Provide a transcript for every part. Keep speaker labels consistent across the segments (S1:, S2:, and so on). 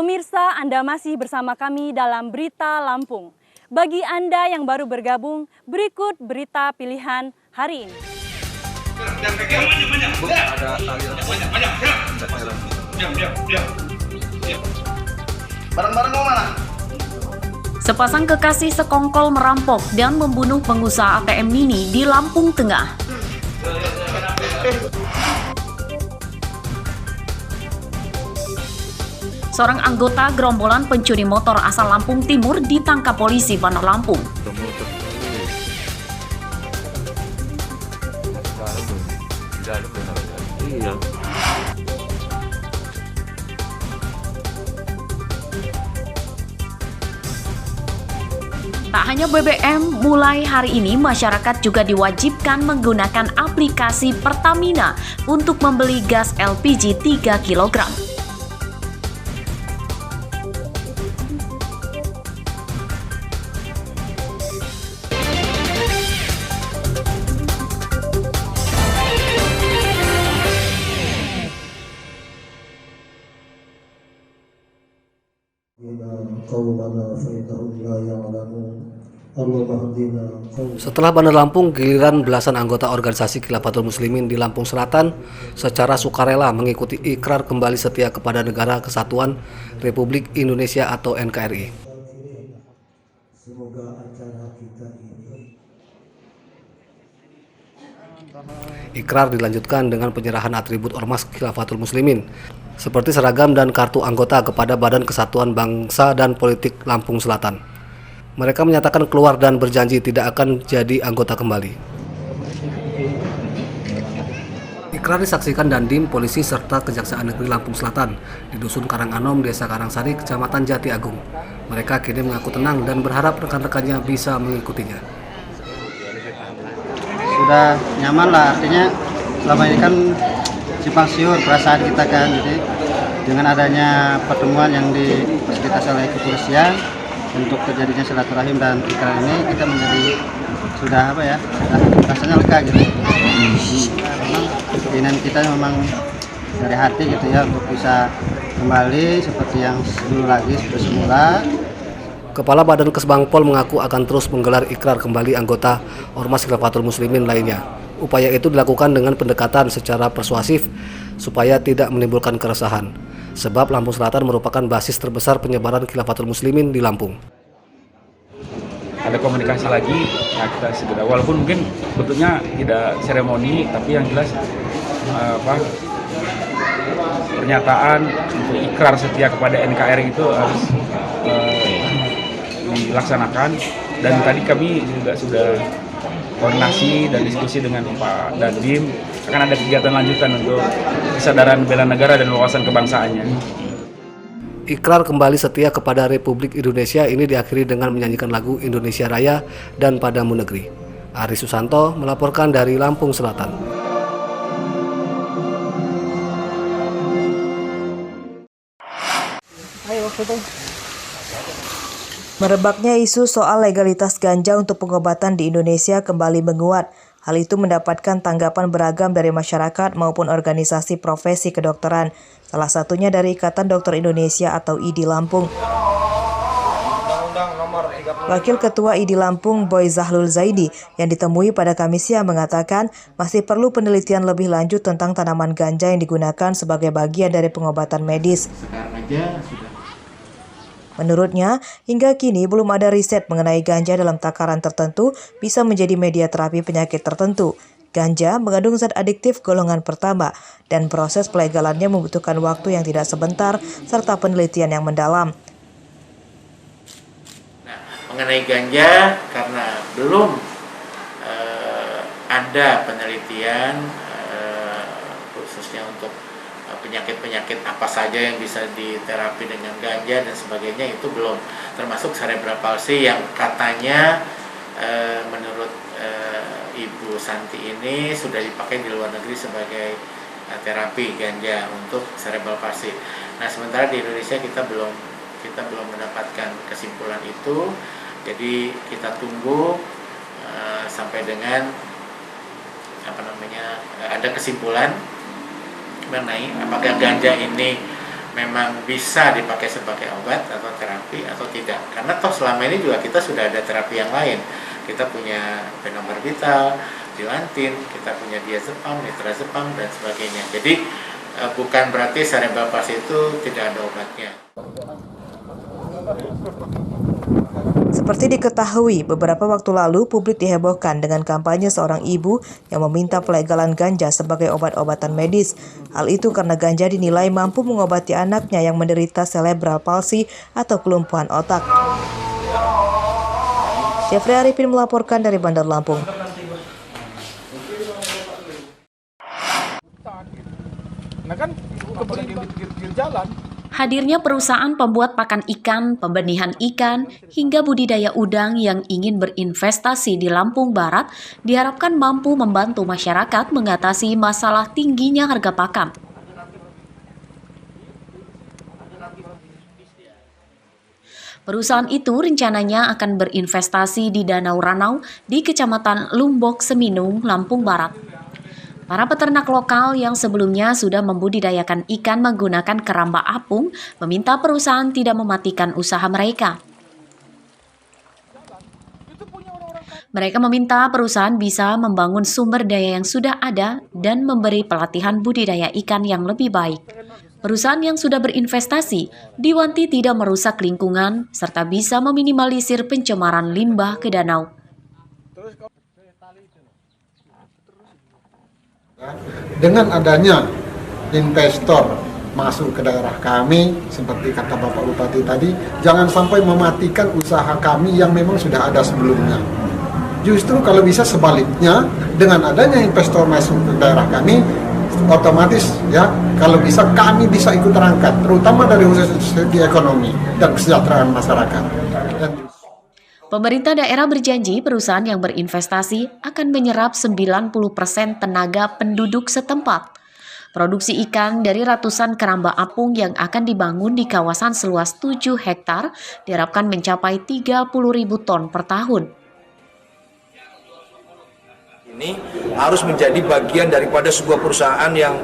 S1: Pemirsa, Anda masih bersama kami dalam Berita Lampung. Bagi Anda yang baru bergabung, berikut berita pilihan hari ini.
S2: Barang-barang mau mana?
S3: Sepasang kekasih sekongkol merampok dan membunuh pengusaha ATM mini di Lampung Tengah. Seorang anggota gerombolan pencuri motor asal Lampung Timur ditangkap polisi Bandar Lampung. Tak hanya BBM, mulai hari ini masyarakat juga diwajibkan menggunakan aplikasi Pertamina untuk membeli gas LPG 3 kg.
S4: Setelah Bandar Lampung, giliran belasan anggota organisasi Khilafatul Muslimin di Lampung Selatan secara sukarela mengikuti ikrar kembali setia kepada Negara Kesatuan Republik Indonesia atau NKRI. Ikrar dilanjutkan dengan penyerahan atribut Ormas Khilafatul Muslimin seperti seragam dan kartu anggota kepada Badan Kesatuan Bangsa dan Politik Lampung Selatan. Mereka menyatakan keluar dan berjanji tidak akan jadi anggota kembali. Ikrar disaksikan Dandim, polisi serta Kejaksaan Negeri Lampung Selatan di Dusun Karanganom, Desa Karangsari, Kecamatan Jati Agung. Mereka kini mengaku tenang dan berharap rekan-rekannya bisa mengikutinya.
S5: Sudah nyaman lah, artinya selama ini kan simpang siur perasaan kita kan, jadi dengan adanya pertemuan yang difasilitasi oleh kepolisian untuk terjadinya silaturahim dan ikrar ini, kita menjadi sudah rasanya lega gitu. Memang keinginan kita memang dari hati gitu ya untuk bisa kembali seperti yang dulu lagi seperti semula.
S4: Kepala Badan Kesbangpol mengaku akan terus menggelar ikrar kembali anggota Ormas Khilafatul Muslimin lainnya. Upaya itu dilakukan dengan pendekatan secara persuasif supaya tidak menimbulkan keresahan. Sebab Lampung Selatan merupakan basis terbesar penyebaran Khilafatul Muslimin di Lampung.
S6: Ada komunikasi lagi, nah kita segera, walaupun mungkin bentuknya tidak seremoni, tapi yang jelas pernyataan untuk ikrar setia kepada NKRI itu harus dilaksanakan. Dan tadi kami juga sudah koordinasi dan diskusi dengan Pak Dandim, akan ada kegiatan lanjutan untuk kesadaran bela negara dan wawasan kebangsaannya.
S4: Ikrar kembali setia kepada Republik Indonesia ini diakhiri dengan menyanyikan lagu Indonesia Raya dan Padamu Negeri. Ari Susanto melaporkan dari Lampung Selatan.
S7: Merebaknya isu soal legalitas ganja untuk pengobatan di Indonesia kembali menguat. Hal itu mendapatkan tanggapan beragam dari masyarakat maupun organisasi profesi kedokteran. Salah satunya dari Ikatan Dokter Indonesia atau IDI Lampung. Wakil Ketua IDI Lampung, Boy Zahlul Zaidi, yang ditemui pada Kamis siang mengatakan masih perlu penelitian lebih lanjut tentang tanaman ganja yang digunakan sebagai bagian dari pengobatan medis. Menurutnya, hingga kini belum ada riset mengenai ganja dalam takaran tertentu bisa menjadi media terapi penyakit tertentu. Ganja mengandung zat adiktif golongan pertama dan proses pelegalannya membutuhkan waktu yang tidak sebentar serta penelitian yang mendalam.
S8: Nah, mengenai ganja, karena belum ada penelitian khususnya untuk penyakit-penyakit apa saja yang bisa diterapi dengan ganja dan sebagainya, itu belum, termasuk cerebral palsy yang katanya menurut Ibu Santi ini sudah dipakai di luar negeri sebagai terapi ganja untuk cerebral palsy. Nah, sementara di Indonesia kita belum mendapatkan kesimpulan itu, jadi kita tunggu sampai dengan ada kesimpulan mengenai apakah ganja ini memang bisa dipakai sebagai obat atau terapi atau tidak. Karena toh selama ini juga kita sudah ada terapi yang lain. Kita punya fenobarbital, dilantin, kita punya diazepam, nitrazepam, dan sebagainya. Jadi bukan berarti cerebral palsy itu tidak ada obatnya.
S7: Seperti diketahui, beberapa waktu lalu publik dihebohkan dengan kampanye seorang ibu yang meminta pelegalan ganja sebagai obat-obatan medis. Hal itu karena ganja dinilai mampu mengobati anaknya yang menderita cerebral palsy atau kelumpuhan otak. Jeffrey Arifin melaporkan dari Bandar Lampung.
S6: Nah kan kebeli di pinggir jalan.
S3: Hadirnya perusahaan pembuat pakan ikan, pembenihan ikan, hingga budidaya udang yang ingin berinvestasi di Lampung Barat diharapkan mampu membantu masyarakat mengatasi masalah tingginya harga pakan. Perusahaan itu rencananya akan berinvestasi di Danau Ranau di Kecamatan Lumbok, Seminung, Lampung Barat. Para peternak lokal yang sebelumnya sudah membudidayakan ikan menggunakan keramba apung meminta perusahaan tidak mematikan usaha mereka. Mereka meminta perusahaan bisa membangun sumber daya yang sudah ada dan memberi pelatihan budidaya ikan yang lebih baik. Perusahaan yang sudah berinvestasi diwanti tidak merusak lingkungan serta bisa meminimalisir pencemaran limbah ke danau.
S2: Dengan adanya investor masuk ke daerah kami, seperti kata Bapak Bupati tadi, jangan sampai mematikan usaha kami yang memang sudah ada sebelumnya. Justru kalau bisa sebaliknya, dengan adanya investor masuk ke daerah kami, otomatis ya, kalau bisa kami bisa ikut terangkat, terutama dari segi ekonomi dan kesejahteraan masyarakat.
S3: Pemerintah daerah berjanji perusahaan yang berinvestasi akan menyerap 90% tenaga penduduk setempat. Produksi ikan dari ratusan keramba apung yang akan dibangun di kawasan seluas 7 hektar diharapkan mencapai 30.000 ton per tahun.
S9: Ini harus menjadi bagian daripada sebuah perusahaan yang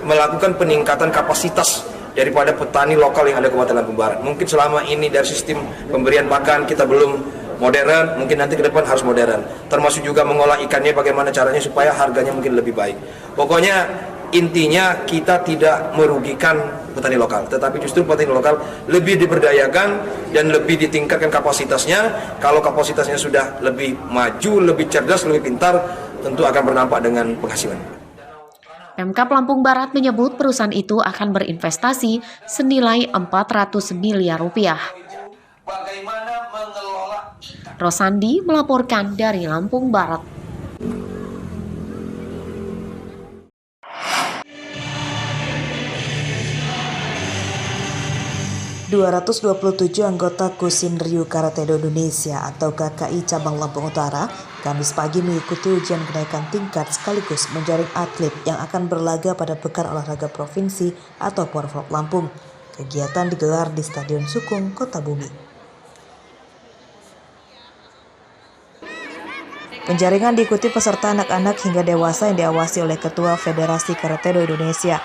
S9: melakukan peningkatan kapasitas daripada petani lokal yang ada di Kabupaten Lampung Barat. Mungkin selama ini dari sistem pemberian pakan kita belum modern, mungkin nanti ke depan harus modern. Termasuk juga mengolah ikannya bagaimana caranya supaya harganya mungkin lebih baik. Pokoknya intinya kita tidak merugikan petani lokal, tetapi justru petani lokal lebih diberdayakan dan lebih ditingkatkan kapasitasnya. Kalau kapasitasnya sudah lebih maju, lebih cerdas, lebih pintar, tentu akan berdampak dengan penghasilan.
S3: Pemkab Lampung Barat menyebut perusahaan itu akan berinvestasi senilai 400 miliar rupiah. Rosandi melaporkan dari Lampung Barat.
S7: ...227 anggota Kusin Ryu Karate Do Indonesia atau KKI Cabang Lampung Utara Kamis pagi mengikuti ujian kenaikan tingkat sekaligus menjaring atlet yang akan berlaga pada Pekan Olahraga Provinsi atau Porprov Lampung. Kegiatan digelar di Stadion Sukung, Kota Bumi. Penjaringan diikuti peserta anak-anak hingga dewasa yang diawasi oleh Ketua Federasi Karate Do Indonesia.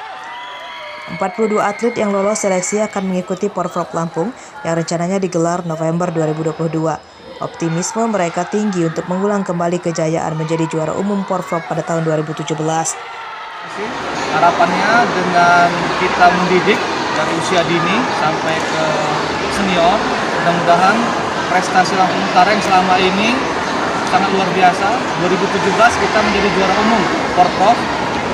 S7: 42 atlet yang lolos seleksi akan mengikuti Porprov Lampung yang rencananya digelar November 2022. Optimisme mereka tinggi untuk mengulang kembali kejayaan menjadi juara umum Porprov pada tahun 2017.
S10: Harapannya dengan kita mendidik dari usia dini sampai ke senior, mudah-mudahan prestasi Lampung Utara yang selama ini sangat luar biasa. 2017 kita menjadi juara umum Porprov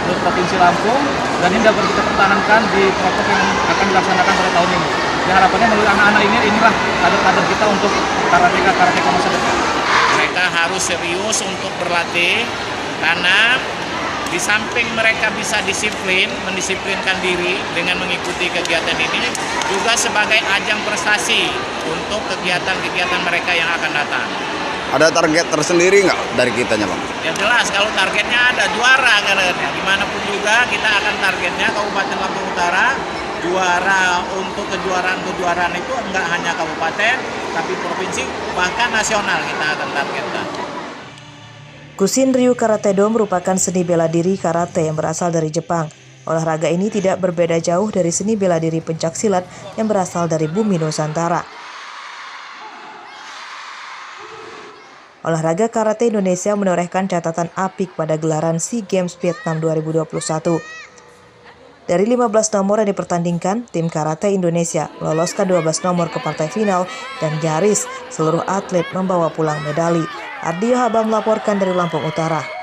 S10: di Provinsi Lampung, dan ini dapat kita pertahankan di Porprov yang akan dilaksanakan pada tahun ini. Ya, harapannya melalui anak-anak inilah kader-kader kita untuk karateka masa depan.
S8: Mereka harus serius untuk berlatih, karena di samping mereka bisa mendisiplinkan diri dengan mengikuti kegiatan ini, juga sebagai ajang prestasi untuk kegiatan-kegiatan mereka yang akan datang.
S11: Ada target tersendiri nggak dari kitanya, Bang?
S8: Ya jelas, kalau targetnya ada juara katanya. Dimanapun juga kita akan targetnya Kabupaten Lampung Utara juara. Untuk kejuaraan itu enggak hanya kabupaten, tapi provinsi, bahkan nasional kita akan targetkan.
S7: Kusin Ryu Karate Do merupakan seni bela diri karate yang berasal dari Jepang. Olahraga ini tidak berbeda jauh dari seni bela diri pencaksilat yang berasal dari bumi Nusantara. Olahraga karate Indonesia menorehkan catatan apik pada gelaran SEA Games Vietnam 2021. Dari 15 nomor yang dipertandingkan, tim karate Indonesia meloloskan 12 nomor ke partai final dan nyaris seluruh atlet membawa pulang medali. Ardio Haba melaporkan dari Lampung Utara.